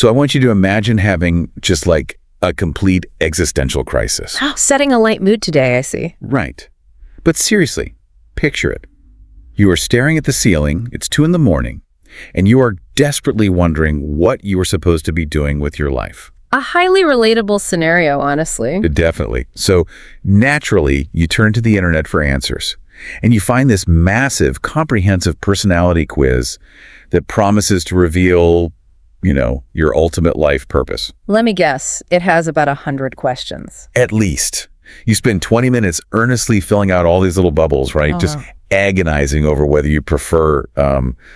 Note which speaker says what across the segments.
Speaker 1: So I want you to imagine having just like a complete existential crisis.
Speaker 2: Oh, setting a light mood today, I see.
Speaker 1: Right. But seriously, picture it. You are staring at the ceiling, it's 2 a.m, and you are desperately wondering what you are supposed to be doing with your life.
Speaker 2: A highly relatable scenario, honestly.
Speaker 1: Definitely. So naturally, you turn to the internet for answers, and you find this massive, comprehensive personality quiz that promises to reveal, your ultimate life purpose.
Speaker 2: Let me guess, it has about 100 questions.
Speaker 1: At least. You spend 20 minutes earnestly filling out all these little bubbles, right? Just agonizing over whether you prefer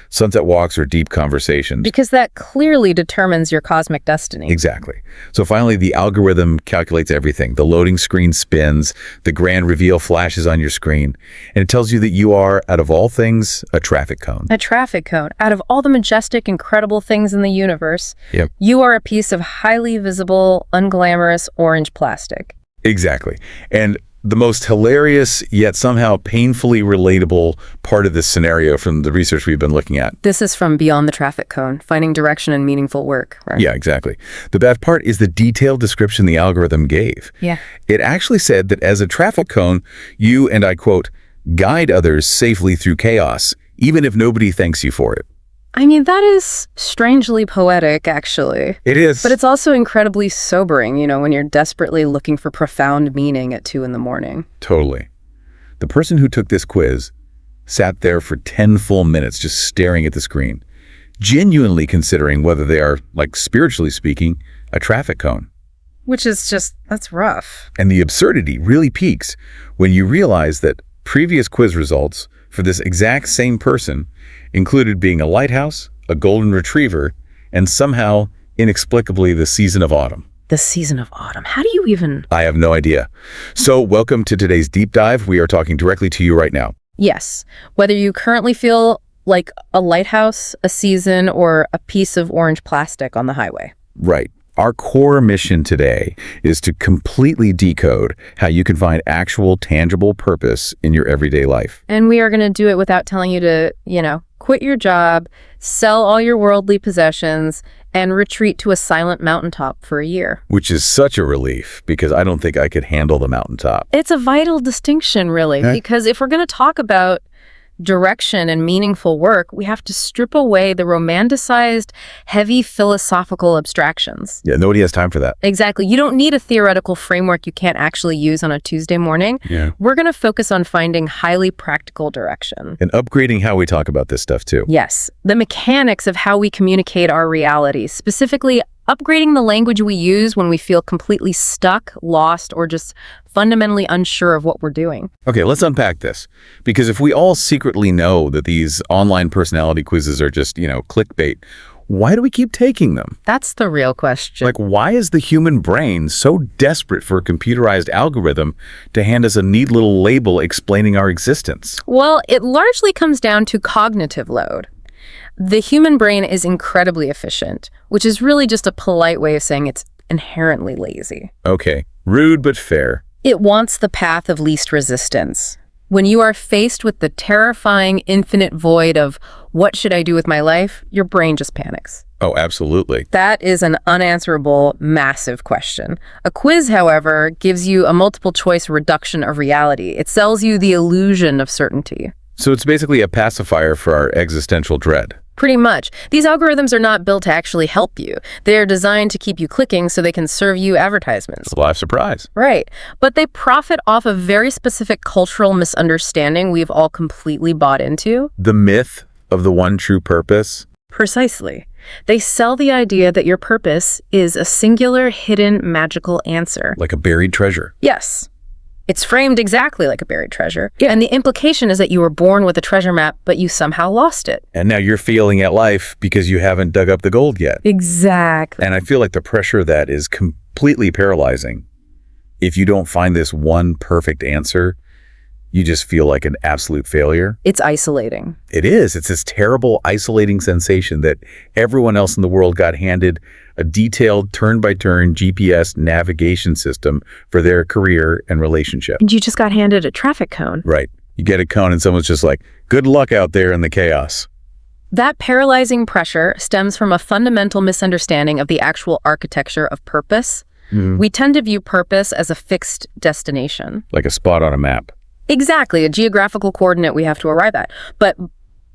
Speaker 1: sunset walks or deep conversations.
Speaker 2: Because that clearly determines your cosmic destiny.
Speaker 1: Exactly. So finally, the algorithm calculates everything. The loading screen spins, the grand reveal flashes on your screen, and it tells you that you are, out of all things, a traffic cone.
Speaker 2: A traffic cone. Out of all the majestic, incredible things in the universe, you are a piece of highly visible, unglamorous orange plastic.
Speaker 1: Exactly. And the most hilarious yet somehow painfully relatable part of this scenario from the research we've been looking at.
Speaker 2: This is from Beyond the Traffic Cone, Finding Direction in Meaningful Work, right?
Speaker 1: Yeah, exactly. The bad part is the detailed description the algorithm gave.
Speaker 2: Yeah.
Speaker 1: It actually said that as a traffic cone, you, and I quote, guide others safely through chaos, even if nobody thanks you for it.
Speaker 2: I mean, that is strangely poetic, actually.
Speaker 1: It is.
Speaker 2: But it's also incredibly sobering, when you're desperately looking for profound meaning at 2 a.m.
Speaker 1: Totally. The person who took this quiz sat there for 10 full minutes just staring at the screen, genuinely considering whether they are, like spiritually speaking, a traffic cone.
Speaker 2: Which is that's rough.
Speaker 1: And the absurdity really peaks when you realize that previous quiz results for this exact same person included being a lighthouse, a golden retriever, and somehow, inexplicably, the season of autumn.
Speaker 2: The season of autumn. How do you even...
Speaker 1: I have no idea. So welcome to today's deep dive. We are talking directly to you right now.
Speaker 2: Yes. Whether you currently feel like a lighthouse, a season, or a piece of orange plastic on the highway.
Speaker 1: Right. Our core mission today is to completely decode how you can find actual, tangible purpose in your everyday life.
Speaker 2: And we are going to do it without telling you to, quit your job, sell all your worldly possessions, and retreat to a silent mountaintop for a year.
Speaker 1: Which is such a relief, because I don't think I could handle the mountaintop.
Speaker 2: It's a vital distinction, really, because if we're going to talk about direction and meaningful work, we have to strip away the romanticized, heavy philosophical abstractions.
Speaker 1: Yeah, nobody has time for that.
Speaker 2: Exactly. You don't need a theoretical framework you can't actually use on a Tuesday morning.
Speaker 1: Yeah.
Speaker 2: We're going to focus on finding highly practical direction.
Speaker 1: And upgrading how we talk about this stuff, too.
Speaker 2: Yes. The mechanics of how we communicate our realities, specifically upgrading the language we use when we feel completely stuck, lost, or just fundamentally unsure of what we're doing.
Speaker 1: Okay, let's unpack this. Because if we all secretly know that these online personality quizzes are just, clickbait, why do we keep taking them?
Speaker 2: That's the real question.
Speaker 1: Like, why is the human brain so desperate for a computerized algorithm to hand us a neat little label explaining our existence?
Speaker 2: Well, it largely comes down to cognitive load. The human brain is incredibly efficient, which is really just a polite way of saying it's inherently lazy.
Speaker 1: Okay, rude but fair.
Speaker 2: It wants the path of least resistance. When you are faced with the terrifying infinite void of what should I do with my life, your brain just panics.
Speaker 1: Oh, absolutely.
Speaker 2: That is an unanswerable, massive question. A quiz, however, gives you a multiple choice reduction of reality. It sells you the illusion of certainty.
Speaker 1: So it's basically a pacifier for our existential dread.
Speaker 2: Pretty much. These algorithms are not built to actually help you. They are designed to keep you clicking so they can serve you advertisements.
Speaker 1: It's a live surprise.
Speaker 2: Right. But they profit off a very specific cultural misunderstanding we've all completely bought into.
Speaker 1: The myth of the one true purpose.
Speaker 2: Precisely. They sell the idea that your purpose is a singular, hidden, magical answer.
Speaker 1: Like a buried treasure.
Speaker 2: Yes. It's framed exactly like a buried treasure. Yeah. And the implication is that you were born with a treasure map, but you somehow lost it.
Speaker 1: And now you're failing at life because you haven't dug up the gold yet.
Speaker 2: Exactly.
Speaker 1: And I feel like the pressure of that is completely paralyzing. If you don't find this one perfect answer, you just feel like an absolute failure.
Speaker 2: It's isolating.
Speaker 1: It is. It's this terrible, isolating sensation that everyone else in the world got handed a detailed turn-by-turn GPS navigation system for their career and relationship.
Speaker 2: And you just got handed a traffic cone.
Speaker 1: Right. You get a cone and someone's just like, good luck out there in the chaos.
Speaker 2: That paralyzing pressure stems from a fundamental misunderstanding of the actual architecture of purpose. We tend to view purpose as a fixed destination.
Speaker 1: Like a spot on a map.
Speaker 2: Exactly, a geographical coordinate we have to arrive at. But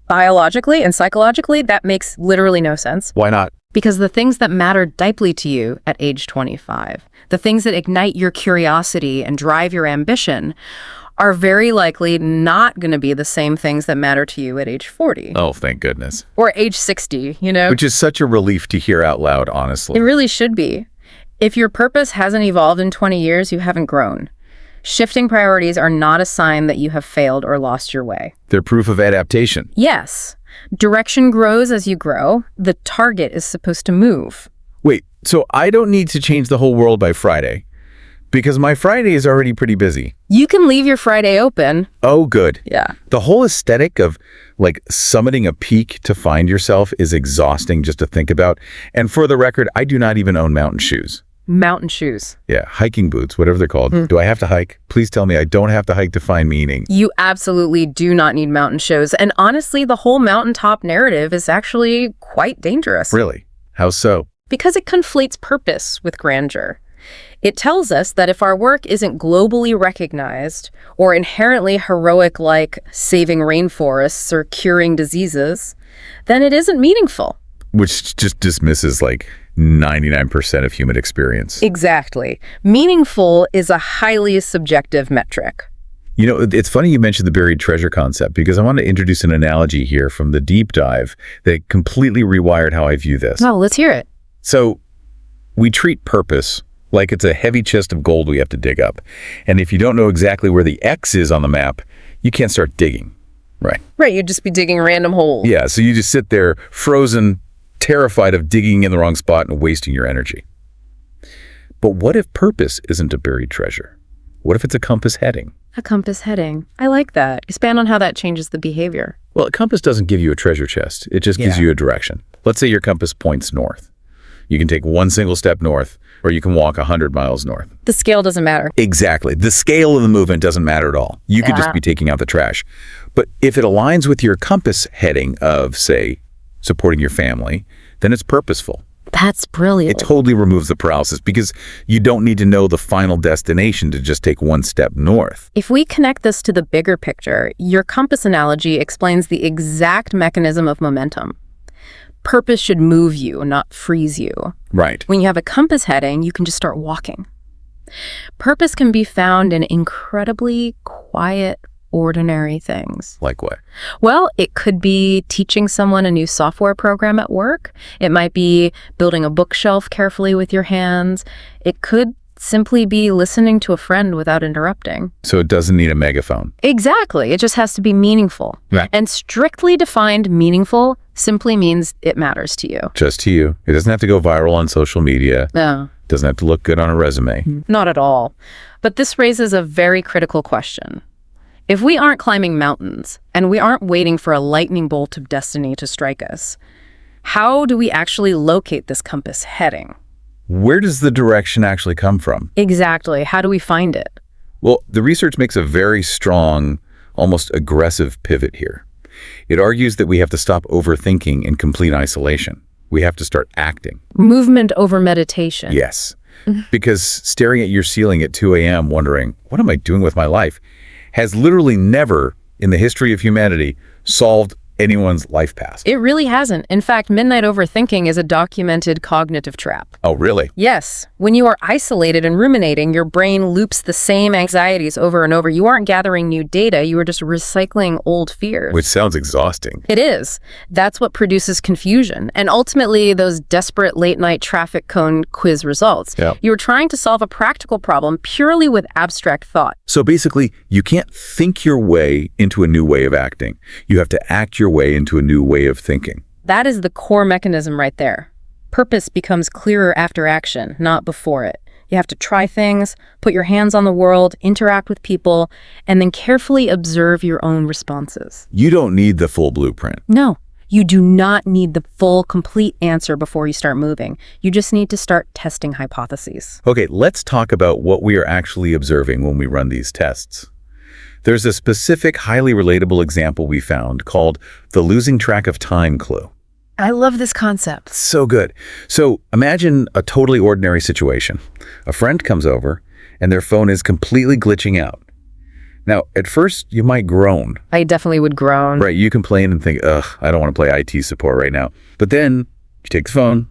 Speaker 2: biologically and psychologically, that makes literally no sense.
Speaker 1: Why not?
Speaker 2: Because the things that matter deeply to you at age 25, the things that ignite your curiosity and drive your ambition, are very likely not going to be the same things that matter to you at age 40.
Speaker 1: Oh, thank goodness.
Speaker 2: Or age 60, you know?
Speaker 1: Which is such a relief to hear out loud,
Speaker 2: It
Speaker 1: honestly.
Speaker 2: really should be. If your purpose hasn't evolved in 20 years, you haven't grown. Shifting priorities are not a sign that you have failed or lost your way.
Speaker 1: They're proof of adaptation.
Speaker 2: Yes, direction grows as you grow. The target is supposed to move.
Speaker 1: Wait, so I don't need to change the whole world by Friday? Because my Friday is already pretty busy.
Speaker 2: You can leave your Friday open.
Speaker 1: Oh, good.
Speaker 2: Yeah.
Speaker 1: The whole aesthetic of, like, summiting a peak to find yourself is exhausting just to think about. And for the record, I do not even own mountain shoes.
Speaker 2: Mountain shoes.
Speaker 1: Yeah, hiking boots, whatever they're called. Do I have to hike? Please tell me I don't have to hike to find meaning.
Speaker 2: You absolutely do not need mountain shoes. And honestly, the whole mountaintop narrative is actually quite dangerous.
Speaker 1: Really? How so?
Speaker 2: Because it conflates purpose with grandeur. It tells us that if our work isn't globally recognized or inherently heroic like saving rainforests or curing diseases, then it isn't meaningful.
Speaker 1: Which just dismisses like 99% of human experience.
Speaker 2: Exactly. Meaningful is a highly subjective metric.
Speaker 1: You know, it's funny you mentioned the buried treasure concept because I want to introduce an analogy here from the deep dive that completely rewired how I view this.
Speaker 2: Oh, let's hear it.
Speaker 1: So we treat purpose like it's a heavy chest of gold we have to dig up. And if you don't know exactly where the X is on the map, you can't start digging, right?
Speaker 2: Right, you'd just be digging random holes.
Speaker 1: Yeah, so you just sit there frozen, terrified of digging in the wrong spot and wasting your energy. But what if purpose isn't a buried treasure? What if it's a compass heading?
Speaker 2: A compass heading. I like that. Expand on how that changes the behavior.
Speaker 1: Well, a compass doesn't give you a treasure chest. It just gives you a direction. Let's say your compass points north. You can take one single step north, or you can walk 100 miles north.
Speaker 2: The scale doesn't matter.
Speaker 1: Exactly. The scale of the movement doesn't matter at all. You could just be taking out the trash. But if it aligns with your compass heading of, say, supporting your family, then it's purposeful.
Speaker 2: That's brilliant.
Speaker 1: It totally removes the paralysis because you don't need to know the final destination to just take one step north.
Speaker 2: If we connect this to the bigger picture, your compass analogy explains the exact mechanism of momentum. Purpose should move you, not freeze you.
Speaker 1: Right.
Speaker 2: When you have a compass heading, you can just start walking. Purpose can be found in incredibly quiet, ordinary things.
Speaker 1: Like what?
Speaker 2: Well, it could be teaching someone a new software program at work. It might be building a bookshelf carefully with your hands. It could simply be listening to a friend without interrupting.
Speaker 1: So it doesn't need a megaphone.
Speaker 2: Exactly. It just has to be meaningful.
Speaker 1: Right.
Speaker 2: And strictly defined meaningful simply means it matters to you.
Speaker 1: Just to you. It doesn't have to go viral on social media.
Speaker 2: No.
Speaker 1: It doesn't have to look good on a resume.
Speaker 2: Not at all. But this raises a very critical question. If we aren't climbing mountains and we aren't waiting for a lightning bolt of destiny to strike us, how do we actually locate this compass heading?
Speaker 1: Where does the direction actually come from?
Speaker 2: Exactly. How do we find it?
Speaker 1: Well, the research makes a very strong, almost aggressive pivot here. It argues that we have to stop overthinking in complete isolation. We have to start acting.
Speaker 2: Movement over meditation.
Speaker 1: Yes. Because staring at your ceiling at 2 a.m. wondering, what am I doing with my life, has literally never, in the history of humanity, solved anyone's life past.
Speaker 2: It really hasn't. In fact, midnight overthinking is a documented cognitive trap.
Speaker 1: Oh, really?
Speaker 2: Yes. When you are isolated and ruminating, your brain loops the same anxieties over and over. You aren't gathering new data. You are just recycling old fears.
Speaker 1: Which sounds exhausting.
Speaker 2: It is. That's what produces confusion. And ultimately, those desperate late-night traffic cone quiz results.
Speaker 1: Yeah.
Speaker 2: You are trying to solve a practical problem purely with abstract thought.
Speaker 1: So basically, you can't think your way into a new way of acting. You have to act your way into a new way of thinking.
Speaker 2: That is the core mechanism right there. Purpose becomes clearer after action, not before it. You have to try things, put your hands on the world, interact with people, and then carefully observe your own responses.
Speaker 1: You don't need the full blueprint.
Speaker 2: No, you do not need the full, complete answer before you start moving. You just need to start testing hypotheses.
Speaker 1: Okay, let's talk about what we are actually observing when we run these tests. There's a specific, highly relatable example we found called the losing track of time clue.
Speaker 2: I love this concept.
Speaker 1: So good. So imagine a totally ordinary situation. A friend comes over and their phone is completely glitching out. Now, at first, you might groan.
Speaker 2: I definitely would groan.
Speaker 1: Right, you complain and think, ugh, I don't want to play IT support right now. But then you take the phone,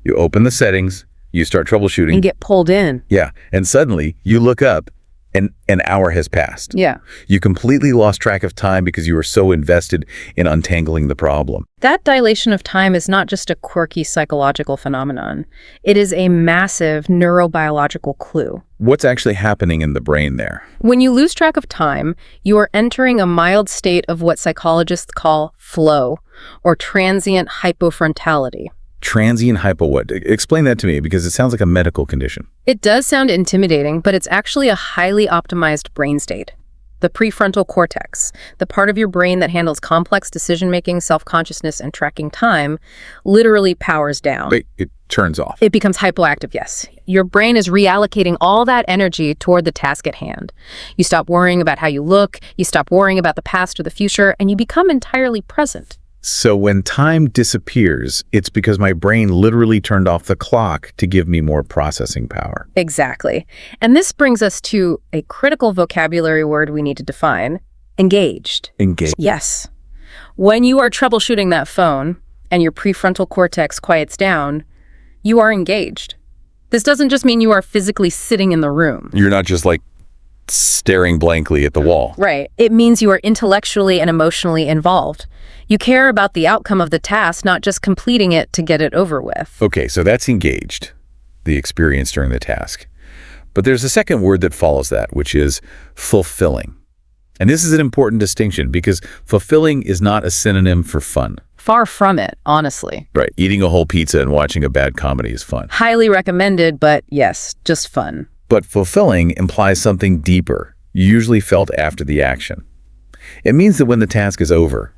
Speaker 1: you open the settings, you start troubleshooting.
Speaker 2: And get pulled in.
Speaker 1: Yeah, and suddenly you look up and an hour has passed.
Speaker 2: Yeah.
Speaker 1: You completely lost track of time because you were so invested in untangling the problem.
Speaker 2: That dilation of time is not just a quirky psychological phenomenon. It is a massive neurobiological clue.
Speaker 1: What's actually happening in the brain there?
Speaker 2: When you lose track of time, you are entering a mild state of what psychologists call flow, or transient hypofrontality.
Speaker 1: Transient hypo what? Explain that to me, because it sounds like a medical condition.
Speaker 2: It does sound intimidating, but it's actually a highly optimized brain state. The prefrontal cortex, the part of your brain that handles complex decision-making, self-consciousness, and tracking time, literally powers down.
Speaker 1: Wait, it turns off.
Speaker 2: It becomes hypoactive, yes. Your brain is reallocating all that energy toward the task at hand. You stop worrying about how you look, you stop worrying about the past or the future, and you become entirely present.
Speaker 1: So when time disappears, it's because my brain literally turned off the clock to give me more processing power.
Speaker 2: Exactly. And this brings us to a critical vocabulary word we need to define: engaged.
Speaker 1: Engaged.
Speaker 2: Yes. When you are troubleshooting that phone and your prefrontal cortex quiets down, you are engaged. This doesn't just mean you are physically sitting in the room.
Speaker 1: You're not just like staring blankly at the wall.
Speaker 2: Right. It means you are intellectually and emotionally involved. You care about the outcome of the task, not just completing it to get it over with.
Speaker 1: Okay, so that's engaged, the experience during the task. But there's a second word that follows that, which is fulfilling. And this is an important distinction because fulfilling is not a synonym for fun.
Speaker 2: Far from it, honestly.
Speaker 1: Right, eating a whole pizza and watching a bad comedy is fun.
Speaker 2: Highly recommended, but yes, just fun.
Speaker 1: But fulfilling implies something deeper, usually felt after the action. It means that when the task is over,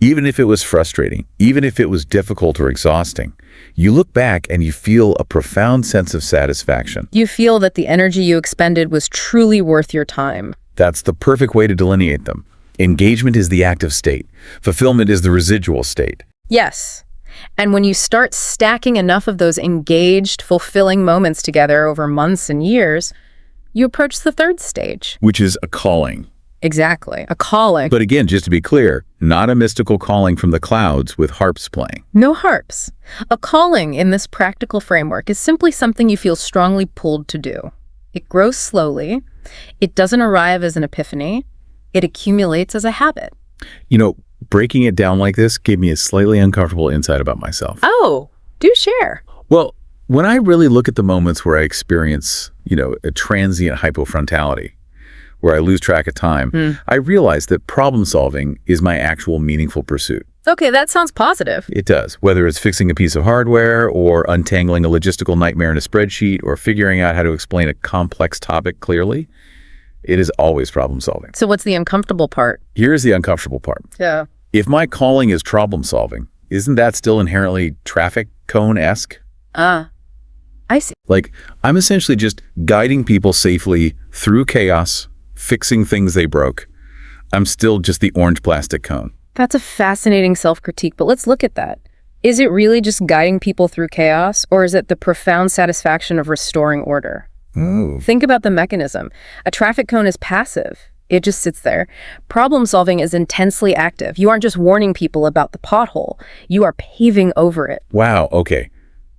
Speaker 1: even if it was frustrating, even if it was difficult or exhausting, you look back and you feel a profound sense of satisfaction.
Speaker 2: You feel that the energy you expended was truly worth your time.
Speaker 1: That's the perfect way to delineate them. Engagement is the active state. Fulfillment is the residual state.
Speaker 2: Yes. And when you start stacking enough of those engaged, fulfilling moments together over months and years, you approach the third stage.
Speaker 1: Which is a calling.
Speaker 2: Exactly. A calling.
Speaker 1: But again, just to be clear, not a mystical calling from the clouds with harps playing.
Speaker 2: No harps. A calling in this practical framework is simply something you feel strongly pulled to do. It grows slowly. It doesn't arrive as an epiphany. It accumulates as a habit.
Speaker 1: You know, breaking it down like this gave me a slightly uncomfortable insight about myself.
Speaker 2: Oh, do share.
Speaker 1: Well, when I really look at the moments where I experience, a transient hypofrontality, where I lose track of time, I realize that problem solving is my actual meaningful pursuit.
Speaker 2: Okay, that sounds positive.
Speaker 1: It does. Whether it's fixing a piece of hardware or untangling a logistical nightmare in a spreadsheet or figuring out how to explain a complex topic clearly, it is always problem solving.
Speaker 2: So what's the uncomfortable part?
Speaker 1: Here's the uncomfortable part.
Speaker 2: Yeah.
Speaker 1: If my calling is problem solving, isn't that still inherently traffic cone-esque?
Speaker 2: I see.
Speaker 1: Like, I'm essentially just guiding people safely through chaos, fixing things they broke. I'm still just the orange plastic cone.
Speaker 2: That's a fascinating self-critique, but let's look at that. Is it really just guiding people through chaos, or is it the profound satisfaction of restoring order?
Speaker 1: Oh.
Speaker 2: Think about the mechanism. A traffic cone is passive. It just sits there. Problem solving is intensely active. You aren't just warning people about the pothole. You are paving over it.
Speaker 1: Wow, okay.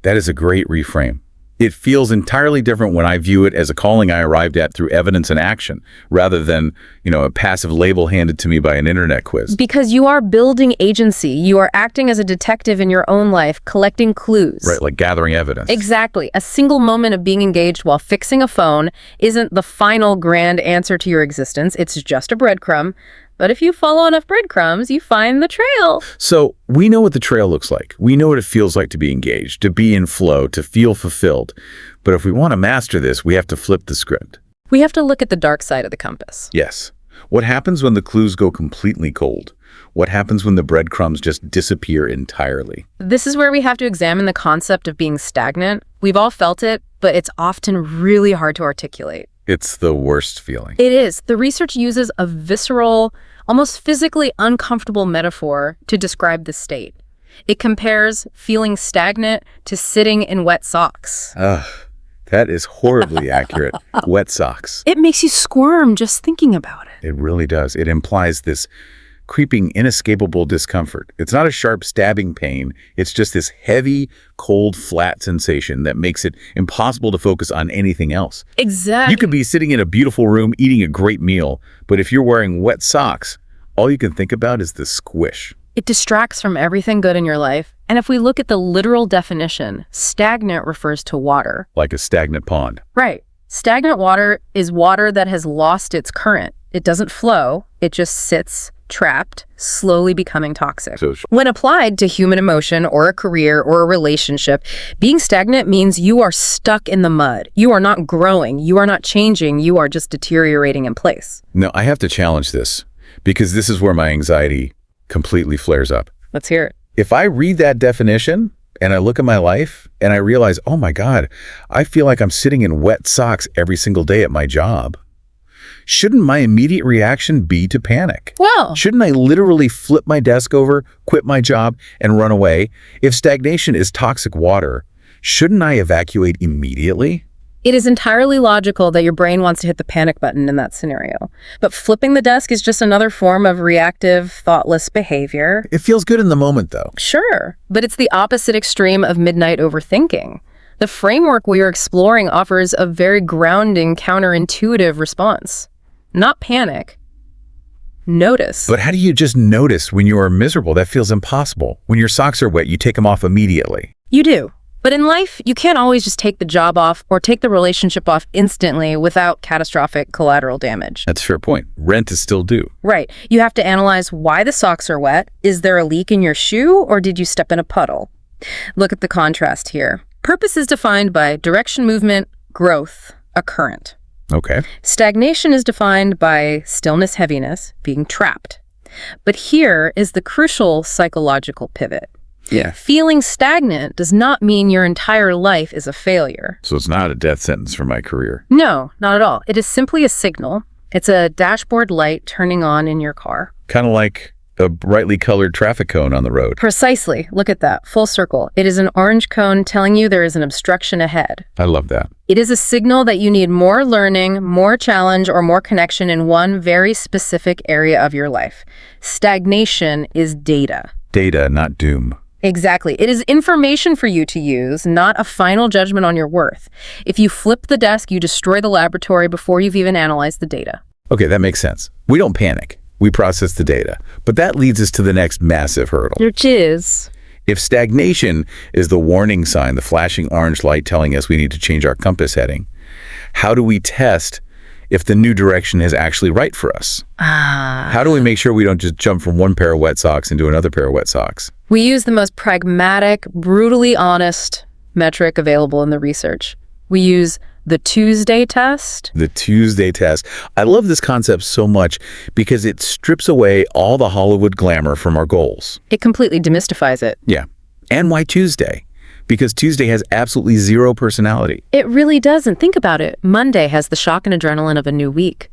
Speaker 1: That is a great reframe. It feels entirely different when I view it as a calling I arrived at through evidence and action, rather than, a passive label handed to me by an internet quiz.
Speaker 2: Because you are building agency. You are acting as a detective in your own life, collecting clues.
Speaker 1: Right, like gathering evidence.
Speaker 2: Exactly. A single moment of being engaged while fixing a phone isn't the final grand answer to your existence. It's just a breadcrumb. But if you follow enough breadcrumbs, you find the trail.
Speaker 1: So we know what the trail looks like. We know what it feels like to be engaged, to be in flow, to feel fulfilled. But if we want to master this, we have to flip the script.
Speaker 2: We have to look at the dark side of the compass.
Speaker 1: Yes. What happens when the clues go completely cold? What happens when the breadcrumbs just disappear entirely?
Speaker 2: This is where we have to examine the concept of being stagnant. We've all felt it, but it's often really hard to articulate.
Speaker 1: It's the worst feeling.
Speaker 2: It is. The research uses a visceral, almost physically uncomfortable metaphor to describe the state. It compares feeling stagnant to sitting in wet socks.
Speaker 1: Ugh, that is horribly accurate. Wet socks.
Speaker 2: It makes you squirm just thinking about it.
Speaker 1: It really does. It implies this creeping, inescapable discomfort. It's not a sharp stabbing pain. It's just this heavy, cold, flat sensation that makes it impossible to focus on anything else.
Speaker 2: Exactly.
Speaker 1: You could be sitting in a beautiful room eating a great meal, but if you're wearing wet socks, all you can think about is the squish.
Speaker 2: It distracts from everything good in your life. And if we look at the literal definition, stagnant refers to water.
Speaker 1: Like a stagnant pond.
Speaker 2: Right. Stagnant water is water that has lost its current. It doesn't flow. It just sits trapped, slowly becoming toxic.
Speaker 1: So,
Speaker 2: When applied to human emotion or a career or a relationship, being stagnant means you are stuck in the mud. You are not growing. You are not changing. You are just deteriorating in place.
Speaker 1: now, I have to challenge this because this is where my anxiety completely flares up.
Speaker 2: Let's hear it.
Speaker 1: If I read that definition and I look at my life and I realize, oh my God, I feel like I'm sitting in wet socks every single day at my job, shouldn't my immediate reaction be to panic?
Speaker 2: Well,
Speaker 1: Shouldn't I literally flip my desk over, quit my job, and run away? If stagnation is toxic water, shouldn't I evacuate immediately?
Speaker 2: it is entirely logical that your brain wants to hit the panic button in that scenario. But flipping the desk is just another form of reactive, thoughtless behavior.
Speaker 1: It feels good in the moment, though.
Speaker 2: Sure, but it's the opposite extreme of midnight overthinking. The framework we are exploring offers a very grounding, counterintuitive response. Not panic. Notice.
Speaker 1: But how do you just notice when you are miserable? That feels impossible. When your socks are wet, you take them off immediately.
Speaker 2: You do. But in life, you can't always just take the job off or take the relationship off instantly without catastrophic collateral damage.
Speaker 1: That's a fair point. Rent is still due.
Speaker 2: Right. You have to analyze why the socks are wet. Is there a leak in your shoe, or did you step in a puddle? Look at the contrast here. Purpose is defined by direction, movement, growth, a current.
Speaker 1: Okay.
Speaker 2: Stagnation is defined by stillness, heaviness, being trapped. But here is the crucial psychological pivot.
Speaker 1: Yeah.
Speaker 2: Feeling stagnant does not mean your entire life is a failure.
Speaker 1: So it's not a death sentence for my career.
Speaker 2: No, not at all. It is simply a signal. It's a dashboard light turning on in your car.
Speaker 1: Kind of like a brightly colored traffic cone on the road.
Speaker 2: Precisely. Look at that. Full circle. It is an orange cone telling you there is an obstruction ahead.
Speaker 1: I love that.
Speaker 2: It is a signal that you need more learning, more challenge, or more connection in one very specific area of your life. Stagnation is data.
Speaker 1: Data, not doom.
Speaker 2: Exactly. It is information for you to use, not a final judgment on your worth. If you flip the desk, you destroy the laboratory before you've even analyzed the data.
Speaker 1: Okay, that makes sense. We don't panic. We process the data. But that leads us to the next massive hurdle.
Speaker 2: Which is?
Speaker 1: If stagnation is the warning sign, the flashing orange light telling us we need to change our compass heading, how do we test if the new direction is actually right for us? How do we make sure we don't just jump from one pair of wet socks into another pair of wet socks?
Speaker 2: We use the most pragmatic, brutally honest metric available in the research. We use the Tuesday test.
Speaker 1: The Tuesday test. I love this concept so much because it strips away all the Hollywood glamour from our goals.
Speaker 2: It completely demystifies it.
Speaker 1: Yeah. And why Tuesday? Because Tuesday has absolutely zero personality.
Speaker 2: It really doesn't. Think about it. Monday has the shock and adrenaline of a new week.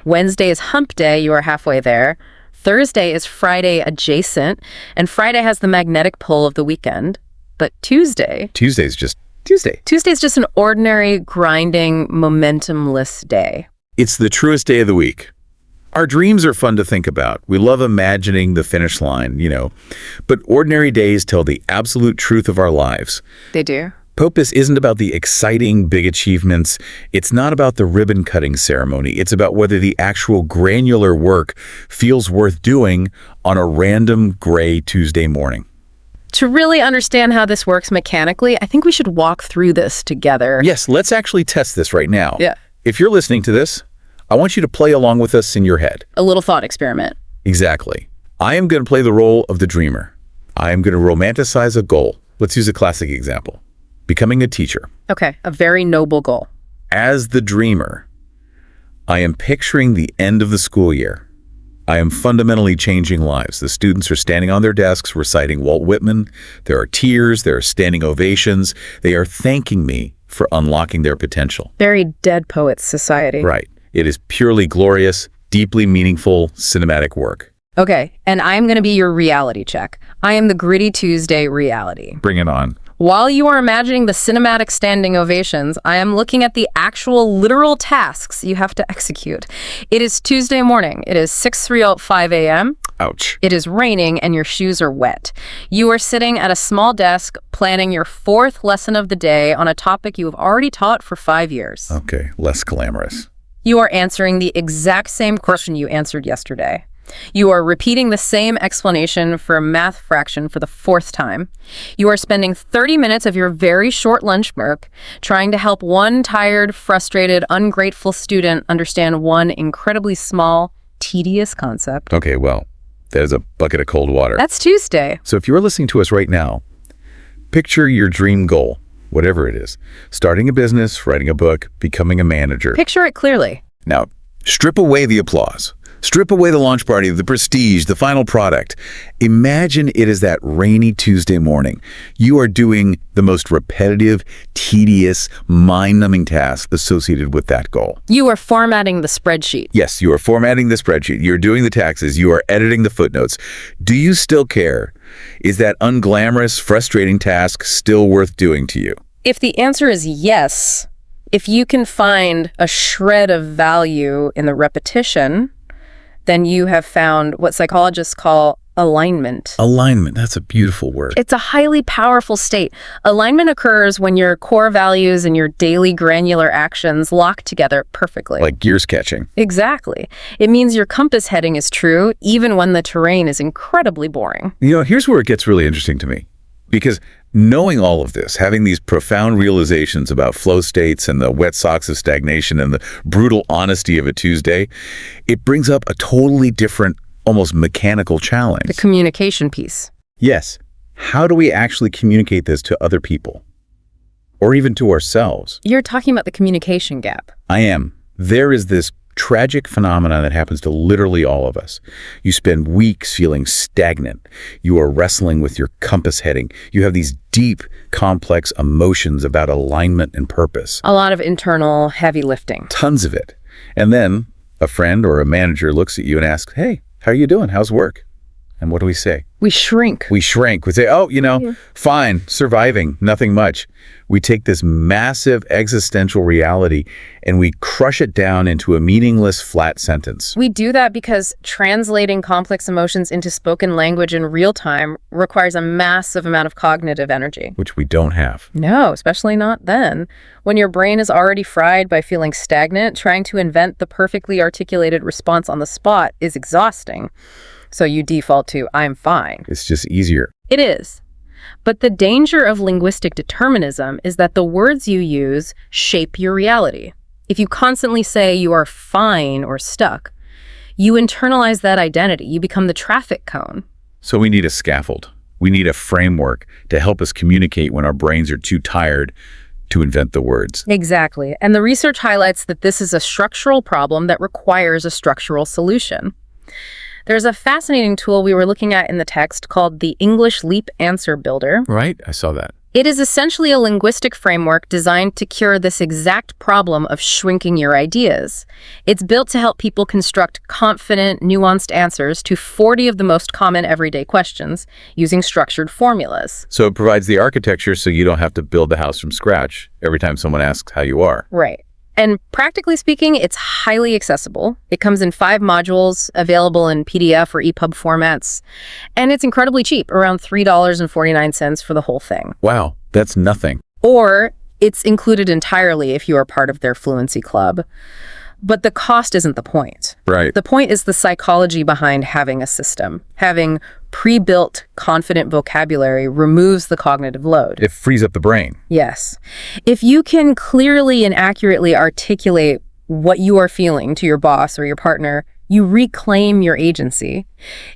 Speaker 2: Wednesday is hump day. You are halfway there. Thursday is Friday adjacent, and Friday has the magnetic pull of the weekend. But Tuesday's
Speaker 1: just Tuesday.
Speaker 2: Tuesday's just an ordinary, grinding, momentumless day.
Speaker 1: It's the truest day of the week. Our dreams are fun to think about. We love imagining the finish line, But ordinary days tell the absolute truth of our lives.
Speaker 2: They do.
Speaker 1: Purpose isn't about the exciting big achievements. It's not about the ribbon-cutting ceremony. It's about whether the actual granular work feels worth doing on a random gray Tuesday morning.
Speaker 2: To really understand how this works mechanically, I think we should walk through this together.
Speaker 1: Yes, let's actually test this right now.
Speaker 2: Yeah.
Speaker 1: If you're listening to this, I want you to play along with us in your head.
Speaker 2: A little thought experiment.
Speaker 1: Exactly. I am going to play the role of the dreamer. I am going to romanticize a goal. Let's use a classic example. Becoming a teacher.
Speaker 2: Okay, a very noble goal.
Speaker 1: As the dreamer, I am picturing the end of the school year. I am fundamentally changing lives. The students are standing on their desks reciting Walt Whitman. There are tears. There are standing ovations. They are thanking me for unlocking their potential.
Speaker 2: Very Dead Poets Society.
Speaker 1: Right. It is purely glorious, deeply meaningful, cinematic work.
Speaker 2: Okay, and I'm going to be your reality check. I am the Gritty Tuesday reality.
Speaker 1: Bring it on.
Speaker 2: While you are imagining the cinematic standing ovations, I am looking at the actual literal tasks you have to execute. It is Tuesday morning. It is 6:05 a.m.
Speaker 1: Ouch.
Speaker 2: It is raining and your shoes are wet. You are sitting at a small desk planning your 4th lesson of the day on a topic you have already taught for 5 years.
Speaker 1: Okay, less glamorous.
Speaker 2: You are answering the exact same question you answered yesterday. You are repeating the same explanation for a math fraction for the 4th time. You are spending 30 minutes of your very short lunch break trying to help one tired, frustrated, ungrateful student understand one incredibly small, tedious concept.
Speaker 1: Okay, well, that is a bucket of cold water.
Speaker 2: That's Tuesday.
Speaker 1: So if you're listening to us right now, picture your dream goal, whatever it is. Starting a business, writing a book, becoming a manager.
Speaker 2: Picture it clearly.
Speaker 1: Now, strip away the applause. Strip away the launch party, the prestige, the final product. Imagine it is that rainy Tuesday morning. You are doing the most repetitive, tedious, mind-numbing task associated with that goal.
Speaker 2: You are formatting the spreadsheet.
Speaker 1: Yes, you are formatting the spreadsheet. You're doing the taxes. You are editing the footnotes. Do you still care? Is that unglamorous, frustrating task still worth doing to you?
Speaker 2: If the answer is yes, if you can find a shred of value in the repetition, then you have found what psychologists call alignment.
Speaker 1: Alignment, that's a beautiful word.
Speaker 2: It's a highly powerful state. Alignment occurs when your core values and your daily granular actions lock together perfectly.
Speaker 1: Like gears catching.
Speaker 2: Exactly. It means your compass heading is true, even when the terrain is incredibly boring.
Speaker 1: You know, here's where it gets really interesting to me. Because knowing all of this, having these profound realizations about flow states and the wet socks of stagnation and the brutal honesty of a Tuesday, it brings up a totally different, almost mechanical challenge.
Speaker 2: The communication piece.
Speaker 1: Yes. How do we actually communicate this to other people? Or even to ourselves?
Speaker 2: You're talking about the communication gap.
Speaker 1: I am. There is this tragic phenomenon that happens to literally all of us. You spend weeks feeling stagnant. You are wrestling with your compass heading. You have these deep, complex emotions about alignment and purpose.
Speaker 2: A lot of internal heavy lifting.
Speaker 1: Tons of it. And then a friend or a manager looks at you and asks, "Hey, how are you doing? How's work?" And what do we say?
Speaker 2: We shrink.
Speaker 1: We shrink. We say, "Oh, fine, surviving, nothing much." We take this massive existential reality and we crush it down into a meaningless, flat sentence.
Speaker 2: We do that because translating complex emotions into spoken language in real time requires a massive amount of cognitive energy.
Speaker 1: Which we don't have.
Speaker 2: No, especially not then. When your brain is already fried by feeling stagnant, trying to invent the perfectly articulated response on the spot is exhausting. So you default to, "I'm fine."
Speaker 1: It's just easier.
Speaker 2: It is. But the danger of linguistic determinism is that the words you use shape your reality. If you constantly say you are fine or stuck, you internalize that identity. You become the traffic cone.
Speaker 1: So we need a scaffold. We need a framework to help us communicate when our brains are too tired to invent the words.
Speaker 2: Exactly. And the research highlights that this is a structural problem that requires a structural solution. There's a fascinating tool we were looking at in the text called the English Leap Answer Builder.
Speaker 1: Right? I saw that.
Speaker 2: It is essentially a linguistic framework designed to cure this exact problem of shrinking your ideas. It's built to help people construct confident, nuanced answers to 40 of the most common everyday questions using structured formulas.
Speaker 1: So it provides the architecture so you don't have to build the house from scratch every time someone asks how you are.
Speaker 2: Right. And practically speaking, it's highly accessible. It comes in 5 modules, available in PDF or EPUB formats, and it's incredibly cheap, around $3.49 for the whole thing.
Speaker 1: Wow, that's nothing.
Speaker 2: Or it's included entirely if you are part of their Fluency Club. But the cost isn't the point.
Speaker 1: Right.
Speaker 2: The point is the psychology behind having a system. Having pre-built, confident vocabulary removes the cognitive load.
Speaker 1: It frees up the brain.
Speaker 2: Yes. If you can clearly and accurately articulate what you are feeling to your boss or your partner, you reclaim your agency.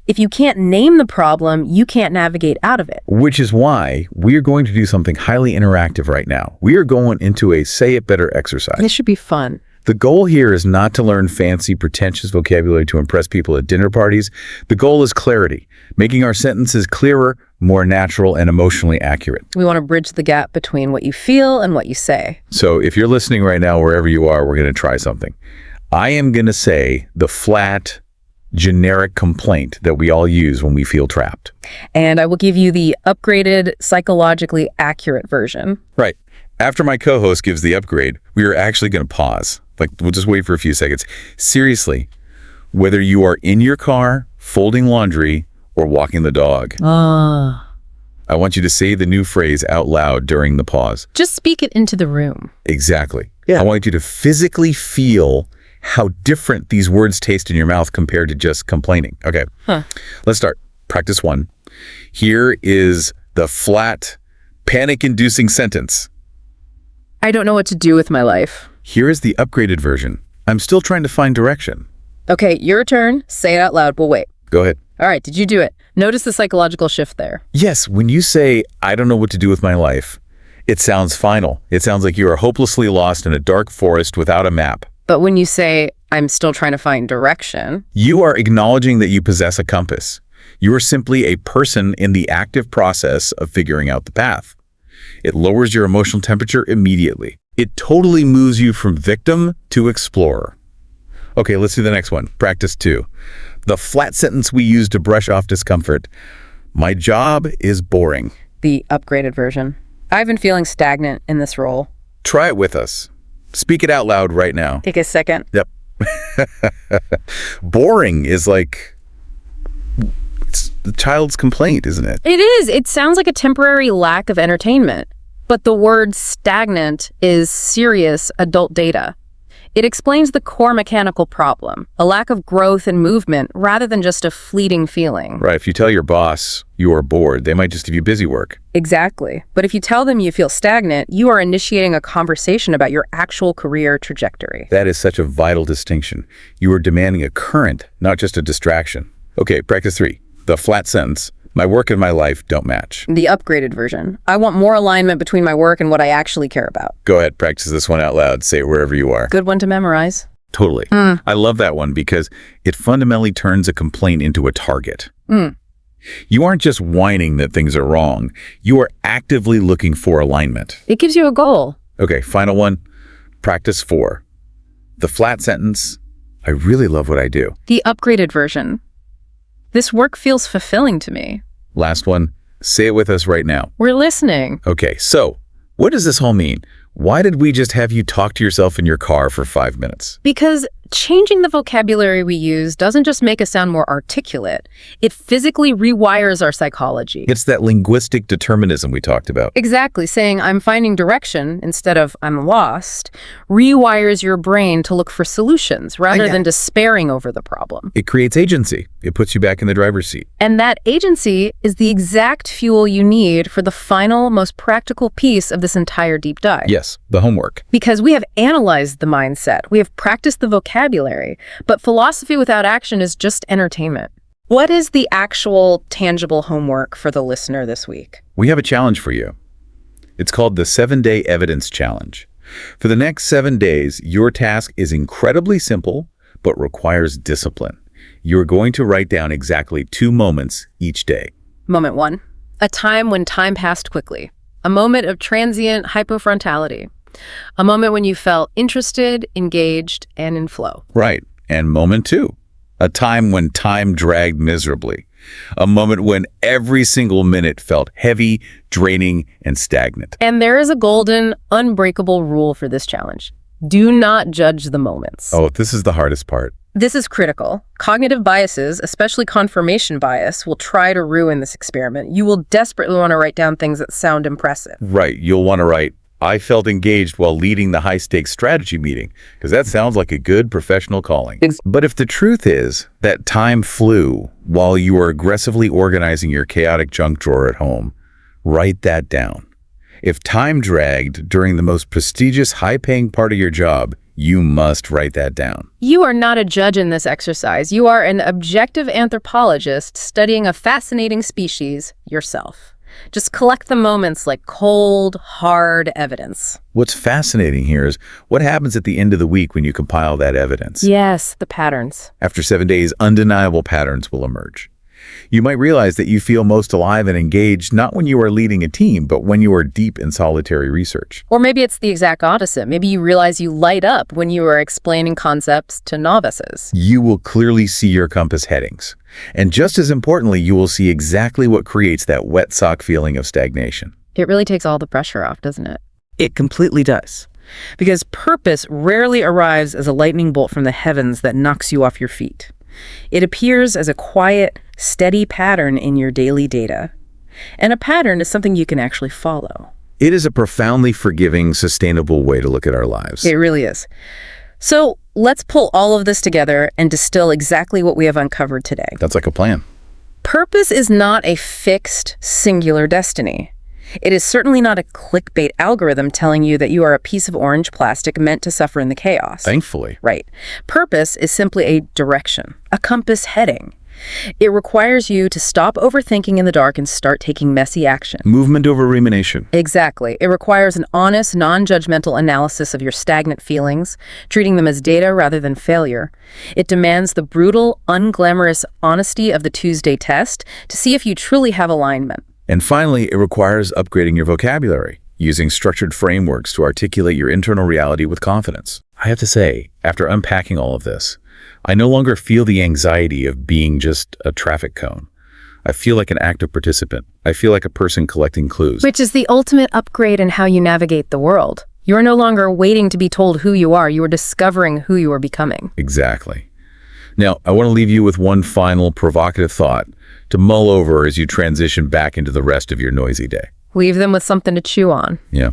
Speaker 2: If you can't name the problem, you can't navigate out of it.
Speaker 1: Which is why we're going to do something highly interactive right now. We are going into a say it better exercise.
Speaker 2: This should be fun.
Speaker 1: The goal here is not to learn fancy, pretentious vocabulary to impress people at dinner parties. The goal is clarity, making our sentences clearer, more natural and emotionally accurate.
Speaker 2: We want to bridge the gap between what you feel and what you say.
Speaker 1: So if you're listening right now, wherever you are, we're going to try something. I am going to say the flat, generic complaint that we all use when we feel trapped.
Speaker 2: And I will give you the upgraded, psychologically accurate version.
Speaker 1: Right. After my co-host gives the upgrade, we are actually going to pause. Like, we'll just wait for a few seconds. Seriously, whether you are in your car, folding laundry, or walking the dog, I want you to say the new phrase out loud during the pause.
Speaker 2: Just speak it into the room.
Speaker 1: Exactly. Yeah. I want you to physically feel how different these words taste in your mouth compared to just complaining. Okay. Let's start. Practice 1. Here is the flat, panic-inducing sentence.
Speaker 2: I don't know what to do with my life.
Speaker 1: Here is the upgraded version. I'm still trying to find direction.
Speaker 2: Okay, your turn. Say it out loud. We'll wait.
Speaker 1: Go ahead.
Speaker 2: All right, did you do it? Notice the psychological shift there.
Speaker 1: Yes, when you say, I don't know what to do with my life, it sounds final. It sounds like you are hopelessly lost in a dark forest without a map.
Speaker 2: But when you say, I'm still trying to find direction,
Speaker 1: you are acknowledging that you possess a compass. You are simply a person in the active process of figuring out the path. It lowers your emotional temperature immediately. It totally moves you from victim to explorer. Okay, let's do the next one. Practice 2. The flat sentence we use to brush off discomfort. My job is boring.
Speaker 2: The upgraded version. I've been feeling stagnant in this role.
Speaker 1: Try it with us. Speak it out loud right now.
Speaker 2: Take a second.
Speaker 1: Yep. Boring is like, it's the child's complaint, isn't it?
Speaker 2: It is. It sounds like a temporary lack of entertainment. But the word stagnant is serious adult data. It explains the core mechanical problem, a lack of growth and movement rather than just a fleeting feeling.
Speaker 1: Right. If you tell your boss you are bored, they might just give you busy work.
Speaker 2: Exactly. But if you tell them you feel stagnant, you are initiating a conversation about your actual career trajectory.
Speaker 1: That is such a vital distinction. You are demanding a current, not just a distraction. Okay, practice 3. The flat sentence. My work and my life don't match.
Speaker 2: The upgraded version. I want more alignment between my work and what I actually care about.
Speaker 1: Go ahead, practice this one out loud. Say it wherever you are.
Speaker 2: Good one to memorize.
Speaker 1: Totally. I love that one because it fundamentally turns a complaint into a target. You aren't just whining that things are wrong. You are actively looking for alignment.
Speaker 2: It gives you a goal.
Speaker 1: Okay, final one. Practice 4. The flat sentence. I really love what I do.
Speaker 2: The upgraded version. This work feels fulfilling to me.
Speaker 1: Last one. Say it with us right now.
Speaker 2: We're listening.
Speaker 1: Okay, so what does this all mean? Why did we just have you talk to yourself in your car for 5 minutes?
Speaker 2: Because changing the vocabulary we use doesn't just make us sound more articulate. It physically rewires our psychology.
Speaker 1: It's that linguistic determinism we talked about.
Speaker 2: Exactly. Saying I'm finding direction instead of I'm lost rewires your brain to look for solutions rather than despairing over the problem.
Speaker 1: It creates agency. It puts you back in the driver's seat.
Speaker 2: And that agency is the exact fuel you need for the final, most practical piece of this entire deep dive.
Speaker 1: Yes, the homework.
Speaker 2: Because we have analyzed the mindset, we have practiced the vocabulary, but philosophy without action is just entertainment. What is the actual tangible homework for the listener this week?
Speaker 1: We have a challenge for you. It's called the 7-Day Evidence Challenge. For the next 7 days, your task is incredibly simple, but requires discipline. You're going to write down exactly 2 moments each day.
Speaker 2: Moment 1, a time when time passed quickly. A moment of transient hypofrontality. A moment when you felt interested, engaged, and in flow.
Speaker 1: Right. And moment 2, a time when time dragged miserably. A moment when every single minute felt heavy, draining, and stagnant.
Speaker 2: And there is a golden, unbreakable rule for this challenge. Do not judge the moments.
Speaker 1: Oh, this is the hardest part.
Speaker 2: This is critical. Cognitive biases, especially confirmation bias, will try to ruin this experiment. You will desperately want to write down things that sound impressive.
Speaker 1: Right. You'll want to write, I felt engaged while leading the high-stakes strategy meeting, because that sounds like a good professional calling. But if the truth is that time flew while you were aggressively organizing your chaotic junk drawer at home, write that down. If time dragged during the most prestigious, high-paying part of your job, you must write that down.
Speaker 2: You are not a judge in this exercise. You are an objective anthropologist studying a fascinating species, yourself. Just collect the moments like cold, hard evidence.
Speaker 1: What's fascinating here is what happens at the end of the week when you compile that evidence.
Speaker 2: Yes, the patterns.
Speaker 1: After 7 days, undeniable patterns will emerge. You might realize that you feel most alive and engaged not when you are leading a team, but when you are deep in solitary research.
Speaker 2: Or maybe it's the exact opposite. Maybe you realize you light up when you are explaining concepts to novices.
Speaker 1: You will clearly see your compass headings. And just as importantly, you will see exactly what creates that wet sock feeling of stagnation.
Speaker 2: It really takes all the pressure off, doesn't it?
Speaker 3: It completely does. Because purpose rarely arrives as a lightning bolt from the heavens that knocks you off your feet. It appears as a quiet, steady pattern in your daily data. And a pattern is something you can actually follow.
Speaker 1: It is a profoundly forgiving, sustainable way to look at our lives.
Speaker 2: It really is. So let's pull all of this together and distill exactly what we have uncovered today.
Speaker 1: That's like a plan.
Speaker 2: Purpose is not a fixed, singular destiny. It is certainly not a clickbait algorithm telling you that you are a piece of orange plastic meant to suffer in the chaos.
Speaker 1: Thankfully.
Speaker 2: Right. Purpose is simply a direction, a compass heading. It requires you to stop overthinking in the dark and start taking messy action.
Speaker 1: Movement over rumination.
Speaker 2: Exactly. It requires an honest, non-judgmental analysis of your stagnant feelings, treating them as data rather than failure. It demands the brutal, unglamorous honesty of the Tuesday test to see if you truly have alignment.
Speaker 1: And finally, it requires upgrading your vocabulary, using structured frameworks to articulate your internal reality with confidence. I have to say, after unpacking all of this, I no longer feel the anxiety of being just a traffic cone. I feel like an active participant. I feel like a person collecting clues.
Speaker 2: Which is the ultimate upgrade in how you navigate the world. You are no longer waiting to be told who you are. You are discovering who you are becoming.
Speaker 1: Exactly. Now, I want to leave you with one final provocative thought to mull over as you transition back into the rest of your noisy day.
Speaker 2: Leave them with something to chew on.
Speaker 1: Yeah.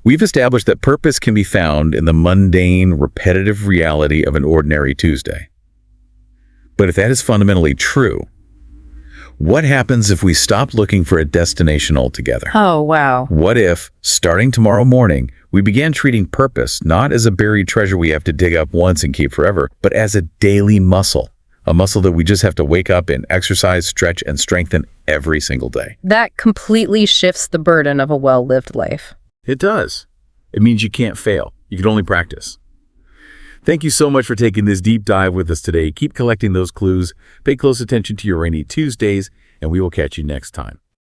Speaker 1: We've established that purpose can be found in the mundane, repetitive reality of an ordinary Tuesday. But if that is fundamentally true, what happens if we stop looking for a destination altogether?
Speaker 2: Oh, wow.
Speaker 1: What if, starting tomorrow morning, we began treating purpose not as a buried treasure we have to dig up once and keep forever, but as a daily muscle? A muscle that we just have to wake up and exercise, stretch, and strengthen every single day.
Speaker 2: That completely shifts the burden of a well-lived life.
Speaker 1: It does. It means you can't fail. You can only practice. Thank you so much for taking this deep dive with us today. Keep collecting those clues, pay close attention to your rainy Tuesdays, and we will catch you next time.